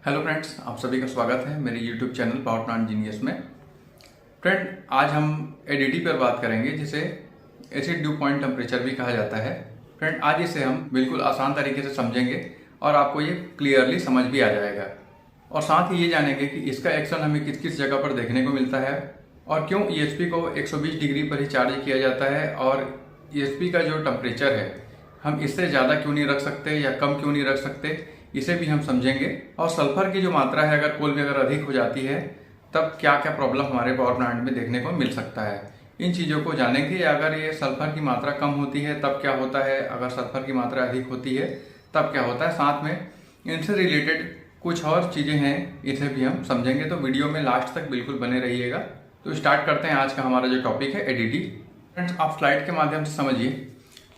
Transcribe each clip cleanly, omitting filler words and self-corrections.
Hello friends, आप सभी का स्वागत है मेरे YouTube channel power plant genius में। फ्रेंड, आज हम एडीटी पर बात करेंगे, जिसे एसिड ड्यू पॉइंट टेम्परेचर भी कहा जाता है। फ्रेंड, आज इसे हम बिल्कुल आसान तरीके से समझेंगे और आपको ये क्लियरली समझ भी आ जाएगा। और साथ ही ये जानेंगे कि इसका एक्शन हमें किस किस जगह पर देखने को मिलता है और क्यों ईएसपी को 120 डिग्री पर ही चार्ज किया जाता है, और ईएसपी का जो टेम्परेचर है हम इससे ज़्यादा क्यों नहीं रख सकते या कम क्यों नहीं रख सकते, इसे भी हम समझेंगे। और सल्फर की जो मात्रा है अगर कोल में अगर अधिक हो जाती है तब क्या क्या प्रॉब्लम हमारे पावर प्लांट में देखने को मिल सकता है, इन चीज़ों को जानेंगे। अगर ये सल्फर की मात्रा कम होती है तब क्या होता है, अगर सल्फर की मात्रा अधिक होती है तब क्या होता है, साथ में इनसे रिलेटेड कुछ और चीज़ें हैं, इसे भी हम समझेंगे। तो वीडियो में लास्ट तक बिल्कुल बने रहिएगा। तो स्टार्ट करते हैं आज का हमारा जो टॉपिक है, एडीटी। फ्रेंड्स, आप स्लाइड के माध्यम से समझिए।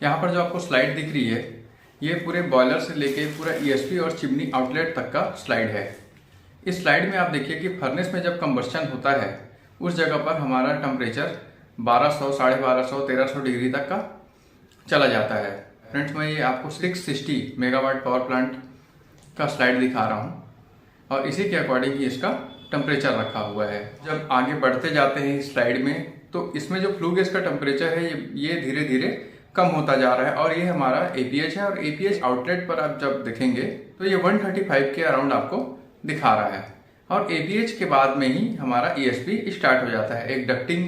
यहाँ पर जो आपको स्लाइड दिख रही है ये पूरे बॉयलर से लेके पूरा ईएसपी और चिमनी आउटलेट तक का स्लाइड है। इस स्लाइड में आप देखिए कि फर्नेस में जब कंबस्शन होता है उस जगह पर हमारा टेम्परेचर 1200, 1250, 1300 डिग्री तक का चला जाता है। फ्रेंड्स, मैं ये आपको 660 मेगावाट पावर प्लांट का स्लाइड दिखा रहा हूँ और इसी के अकॉर्डिंग ही इसका टेम्परेचर रखा हुआ है। जब आगे बढ़ते जाते हैं इस स्लाइड में तो इसमें जो फ्लू गैस का टेम्परेचर है ये धीरे धीरे कम होता जा रहा है और ये हमारा एपीएच है। और एपीएच आउटलेट पर आप जब देखेंगे तो ये 135 के अराउंड आपको दिखा रहा है। और एपीएच के बाद में ही हमारा ईएसपी स्टार्ट हो जाता है। एक डक्टिंग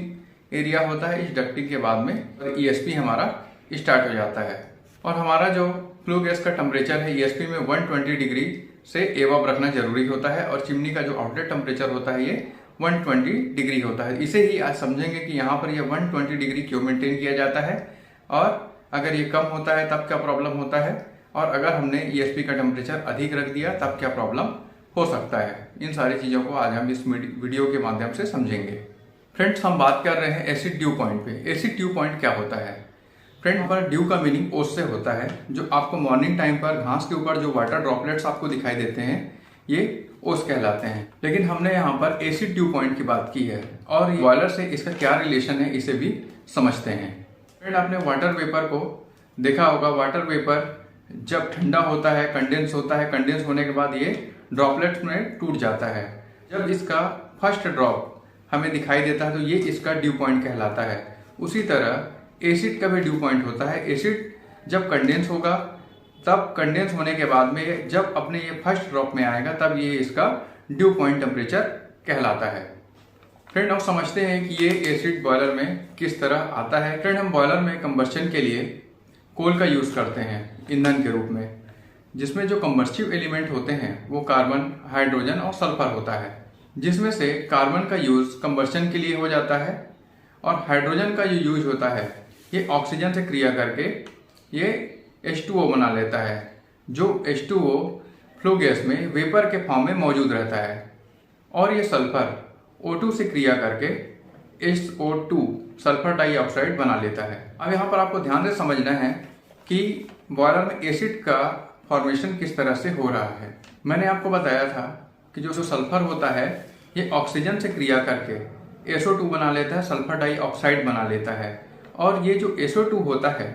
एरिया होता है, इस डक्टिंग के बाद में ईएसपी हमारा स्टार्ट हो जाता है। और हमारा जो फ्लू गैस का टेम्परेचर है ईएसपी में 120 डिग्री से एबव रखना जरूरी होता है और चिमनी का जो आउटलेट टेम्परेचर होता है ये 120 डिग्री होता है। इसे ही आज समझेंगे कि यहाँ पर ये 120 डिग्री क्यों मेंटेन किया जाता है और अगर ये कम होता है तब क्या प्रॉब्लम होता है, और अगर हमने ईएसपी का टेम्परेचर अधिक रख दिया तब क्या प्रॉब्लम हो सकता है। इन सारी चीज़ों को आज हम इस वीडियो के माध्यम से समझेंगे। फ्रेंड्स, हम बात कर रहे हैं एसिड ड्यू पॉइंट पे। एसिड ड्यू पॉइंट क्या होता है? फ्रेंड, पर ड्यू का मीनिंग ओस से होता है। जो आपको मॉर्निंग टाइम पर घास के ऊपर जो वाटर ड्रॉपलेट्स आपको दिखाई देते हैं ये ओस कहलाते हैं। लेकिन हमने यहाँ पर एसिड ड्यू पॉइंट की बात की है और बॉयलर से इसका क्या रिलेशन है इसे भी समझते हैं। फ्रेंड, आपने वाटर वेपर को देखा होगा। वाटर वेपर जब ठंडा होता है कंडेंस होता है, कंडेंस होने के बाद ये ड्रॉपलेट्स में टूट जाता है। जब इसका फर्स्ट ड्रॉप हमें दिखाई देता है तो ये इसका ड्यू पॉइंट कहलाता है। उसी तरह एसिड का भी ड्यू पॉइंट होता है। एसिड जब कंडेंस होगा तब कंडेंस होने के बाद में जब अपने ये फर्स्ट ड्रॉप में आएगा तब ये इसका ड्यू पॉइंट टेम्परेचर कहलाता है। फ्रेंड, अब समझते हैं कि ये एसिड बॉयलर में किस तरह आता है। फ्रेंड, हम बॉयलर में कंबस्शन के लिए कोल का यूज करते हैं ईंधन के रूप में, जिसमें जो कंबस्टिव एलिमेंट होते हैं वो कार्बन, हाइड्रोजन और सल्फर होता है। जिसमें से कार्बन का यूज कंबस्शन के लिए हो जाता है और हाइड्रोजन का जो यूज होता है ये ऑक्सीजन से क्रिया करके ये H2O बना लेता है। जो H2O फ्लू गैस में वेपर के फॉर्म में मौजूद रहता है और ये सल्फर O2 से क्रिया करके SO2 सल्फर डाइऑक्साइड बना लेता है। अब यहाँ पर आपको ध्यान से समझना है कि बॉयलर में एसिड का फॉर्मेशन किस तरह से हो रहा है। मैंने आपको बताया था कि जो सल्फर होता है ये ऑक्सीजन से क्रिया करके SO2 बना लेता है, सल्फर डाइऑक्साइड बना लेता है। और ये जो SO2 होता है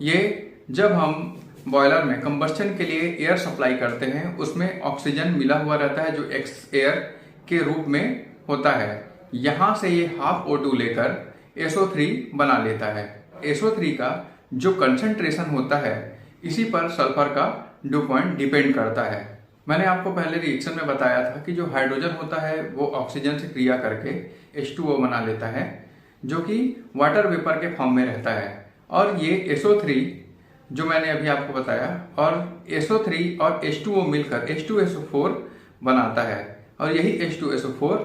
ये जब हम बॉयलर में कंबस्शन के लिए एयर सप्लाई करते हैं उसमें ऑक्सीजन मिला हुआ रहता है जो एक्स एयर के रूप में होता है। यहाँ से ये हाफ O2 लेकर SO3 बना लेता है। SO3 का जो कंसंट्रेशन होता है इसी पर सल्फर का ड्यू पॉइंट डिपेंड करता है। मैंने आपको पहले रिएक्शन में बताया था कि जो हाइड्रोजन होता है वो ऑक्सीजन से क्रिया करके H2O बना लेता है जो कि वाटर वेपर के फॉर्म में रहता है। और ये SO3 जो मैंने अभी आपको बताया और SO3 और H2O मिलकर H2SO4 बनाता है और यही H2SO4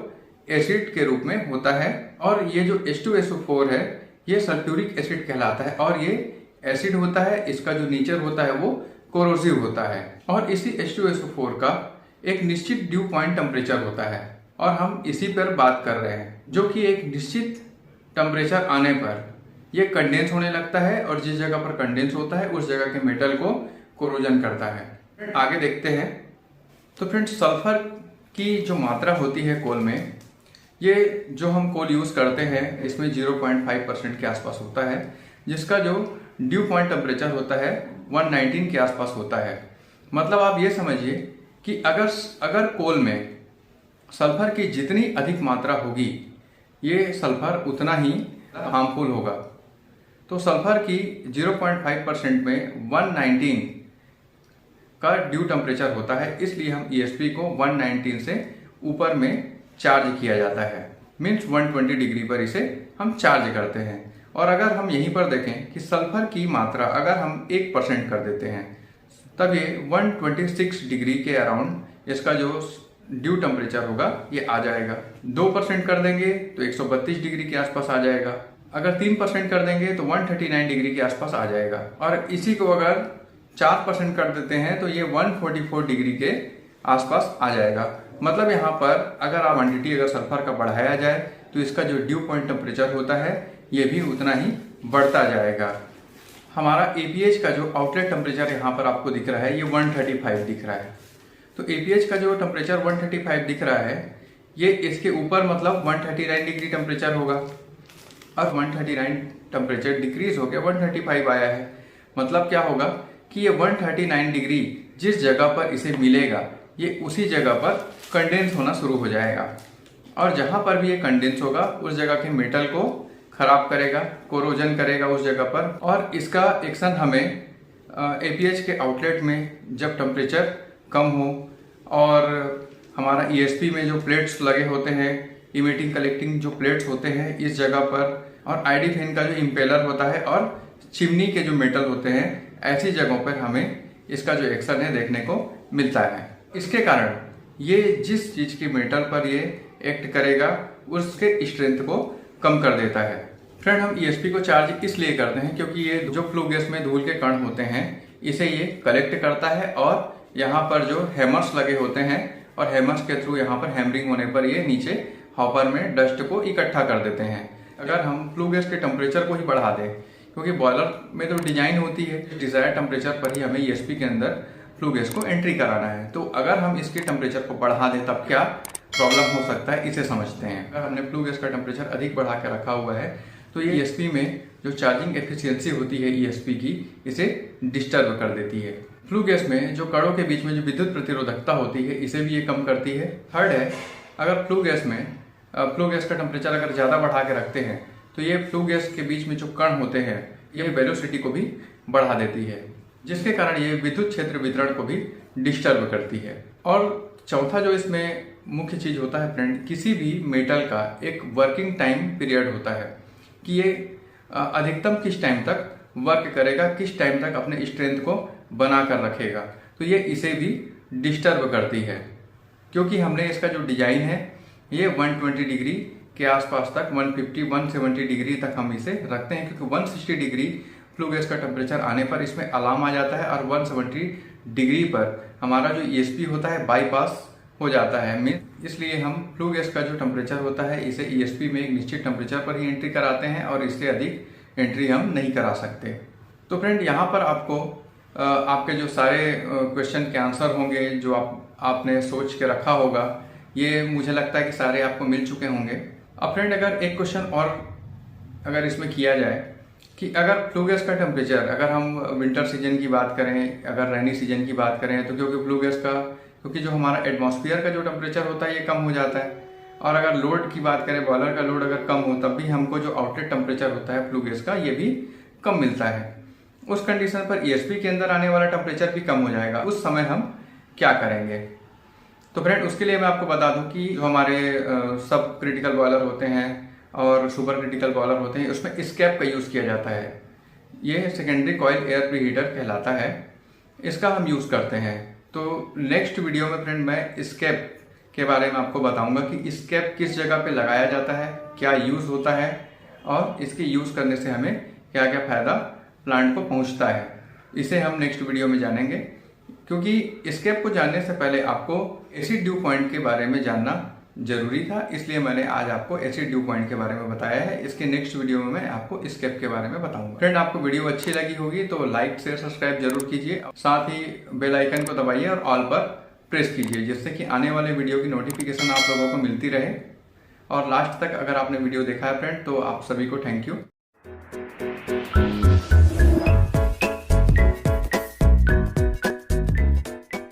एसिड के रूप में होता है। और ये जो H2SO4 है ये सल्फ्यूरिक एसिड कहलाता है और ये एसिड होता है। इसका जो नेचर होता है वो कोरोसिव होता है और इसी H2SO4 का एक निश्चित ड्यू पॉइंट टेम्परेचर होता है और हम इसी पर बात कर रहे हैं, जो कि एक निश्चित टेम्परेचर आने पर ये कंडेंस होने लगता है और जिस जगह पर कंडेंस होता है उस जगह के मेटल को कोरोजन करता है। आगे देखते हैं। तो फ्रेंड्स, सल्फर की जो मात्रा होती है कोल में, ये जो हम कोल यूज करते हैं इसमें 0.5% के आसपास होता है, जिसका जो ड्यू पॉइंट टेम्परेचर होता है 119 के आसपास होता है। मतलब आप ये समझिए कि अगर कोल में सल्फर की जितनी अधिक मात्रा होगी ये सल्फर उतना ही हार्मफुल होगा। तो सल्फर की 0.5% में 119 का ड्यू टेम्परेचर होता है, इसलिए हम ESP को 119 से ऊपर में चार्ज किया जाता है। मीन्स 120 डिग्री पर इसे हम चार्ज करते हैं। और अगर हम यहीं पर देखें कि सल्फर की मात्रा अगर हम 1% कर देते हैं तब ये 126 डिग्री के अराउंड इसका जो ड्यू टेम्परेचर होगा ये आ जाएगा। 2% कर देंगे तो 132 डिग्री के आसपास आ जाएगा। अगर 3% कर देंगे तो 139 डिग्री के आसपास आ जाएगा। और इसी को अगर 4% कर देते हैं तो ये 144 डिग्री के आसपास आ जाएगा। मतलब यहाँ पर अगर क्वांटिटी अगर सल्फर का बढ़ाया जाए तो इसका जो ड्यू पॉइंट टेम्परेचर होता है ये भी उतना ही बढ़ता जाएगा। हमारा APH का जो आउटलेट टेम्परेचर यहाँ पर आपको दिख रहा है ये 135 दिख रहा है। तो APH का जो टेम्परेचर 135 दिख रहा है ये इसके ऊपर मतलब 139 डिग्री टेम्परेचर होगा। और 139 टेम्परेचर डिक्रीज होकर 135 आया है। मतलब क्या होगा कि ये 139 डिग्री जिस जगह पर इसे मिलेगा ये उसी जगह पर कंडेंस होना शुरू हो जाएगा। और जहाँ पर भी ये कंडेंस होगा उस जगह के मेटल को खराब करेगा, कोरोजन करेगा उस जगह पर। और इसका एक्शन हमें APH के आउटलेट में जब टेम्परेचर कम हो और हमारा ESP में जो प्लेट्स लगे होते हैं, इमिटिंग कलेक्टिंग जो प्लेट्स होते हैं इस जगह पर, और ID फैन का जो इम्पेलर होता है और चिमनी के जो मेटल होते हैं ऐसी जगहों पर हमें इसका जो एक्शन है देखने को मिलता है। इसके कारण ये जिस चीज की मेटल पर ये एक्ट करेगा उसके स्ट्रेंथ को कम कर देता है। फ्रेंड, हम ESP को चार्ज इसलिए करते हैं क्योंकि ये जो फ्लू गैस में धूल के कण होते हैं इसे ये कलेक्ट करता है और यहाँ पर जो हैमर्स लगे होते हैं और हैमर्स के थ्रू यहाँ पर हैमरिंग होने पर ये नीचे हॉपर में डस्ट को इकट्ठा कर देते हैं। अगर हम फ्लू गैस के टेम्परेचर को ही बढ़ा दें, क्योंकि बॉयलर में तो डिजाइन होती है डिजायर टेम्परेचर पर ही हमें ESP के अंदर फ्लू गैस को एंट्री कराना है, तो अगर हम इसके टेम्परेचर को बढ़ा दें तब क्या प्रॉब्लम हो सकता है इसे समझते हैं। अगर हमने फ्लू गैस का टेम्परेचर अधिक बढ़ा के रखा हुआ है तो ये ESP में जो चार्जिंग एफिशिएंसी होती है ESP की इसे डिस्टर्ब कर देती है। फ्लू गैस में जो कणों के बीच में जो विद्युत प्रतिरोधकता होती है इसे भी ये कम करती है। थर्ड है, अगर फ्लू गैस का टेम्परेचर अगर ज़्यादा बढ़ा के रखते हैं तो ये फ्लू गैस के बीच में जो कण होते हैं ये वेलोसिटी को भी बढ़ा देती है, जिसके कारण ये विद्युत क्षेत्र वितरण को भी डिस्टर्ब करती है। और चौथा जो इसमें मुख्य चीज होता है फ्रेंड, किसी भी मेटल का एक वर्किंग टाइम पीरियड होता है कि ये अधिकतम किस टाइम तक वर्क करेगा, किस टाइम तक अपने स्ट्रेंथ को बना कर रखेगा। तो ये इसे भी डिस्टर्ब करती है, क्योंकि हमने इसका जो डिजाइन है ये 120 डिग्री के आसपास तक 150-170 डिग्री तक हम इसे रखते हैं, क्योंकि 160 डिग्री फ्लू गैस का टेम्परेचर आने पर इसमें अलार्म आ जाता है और 170 डिग्री पर हमारा जो ESP होता है बाईपास हो जाता है। इसलिए हम फ्लू गैस का जो टेम्परेचर होता है इसे ESP में एक निश्चित टेम्परेचर पर ही एंट्री कराते हैं और इससे अधिक एंट्री हम नहीं करा सकते। तो फ्रेंड, यहाँ पर आपको आपके जो सारे क्वेश्चन के आंसर होंगे जो आपने सोच के रखा होगा, ये मुझे लगता है कि सारे आपको मिल चुके होंगे। अब फ्रेंड, अगर एक क्वेश्चन और अगर इसमें किया जाए कि अगर फ्लू गैस का टेम्परेचर, अगर हम विंटर सीजन की बात करें, अगर रेनी सीजन की बात करें, तो क्योंकि फ्लू गैस का क्योंकि जो हमारा एटमॉस्फेयर का जो टेम्परेचर होता है ये कम हो जाता है, और अगर लोड की बात करें, बॉयलर का लोड अगर कम हो तब भी हमको जो आउटलेट टेम्परेचर होता है फ्लू गैस का ये भी कम मिलता है। उस कंडीशन पर ESP के अंदर आने वाला टेम्परेचर भी कम हो जाएगा। उस समय हम क्या करेंगे? तो फ्रेंड, उसके लिए मैं आपको बता दूं कि जो हमारे सब क्रिटिकल बॉयलर होते हैं और सुपर क्रिटिकल बॉयलर होते हैं उसमें स्कैप का यूज़ किया जाता है। ये सेकेंडरी कॉइल एयर प्रीहीटर कहलाता है, इसका हम यूज़ करते हैं। तो नेक्स्ट वीडियो में फ्रेंड मैं स्कैप के बारे में आपको बताऊंगा कि स्कैप किस जगह पे लगाया जाता है, क्या यूज़ होता है और इसके यूज़ करने से हमें क्या क्या फ़ायदा प्लांट को पहुंचता है, इसे हम नेक्स्ट वीडियो में जानेंगे। क्योंकि स्कैप को जानने से पहले आपको एसिड ड्यू पॉइंट के बारे में जानना जरूरी था, इसलिए मैंने आज आपको एसिड ड्यू पॉइंट के बारे में बताया है। इसके नेक्स्ट वीडियो में मैं आपको स्कैप के बारे में बताऊंगा। फ्रेंड, आपको वीडियो अच्छी लगी होगी तो लाइक शेयर सब्सक्राइब जरूर कीजिए, साथ ही बेल आइकन को दबाइए और ऑल पर प्रेस कीजिए, जिससे कि आने वाले वीडियो की नोटिफिकेशन आप लोगों को मिलती रहे। और लास्ट तक अगर आपने वीडियो देखा है फ्रेंड तो आप सभी को थैंक यू।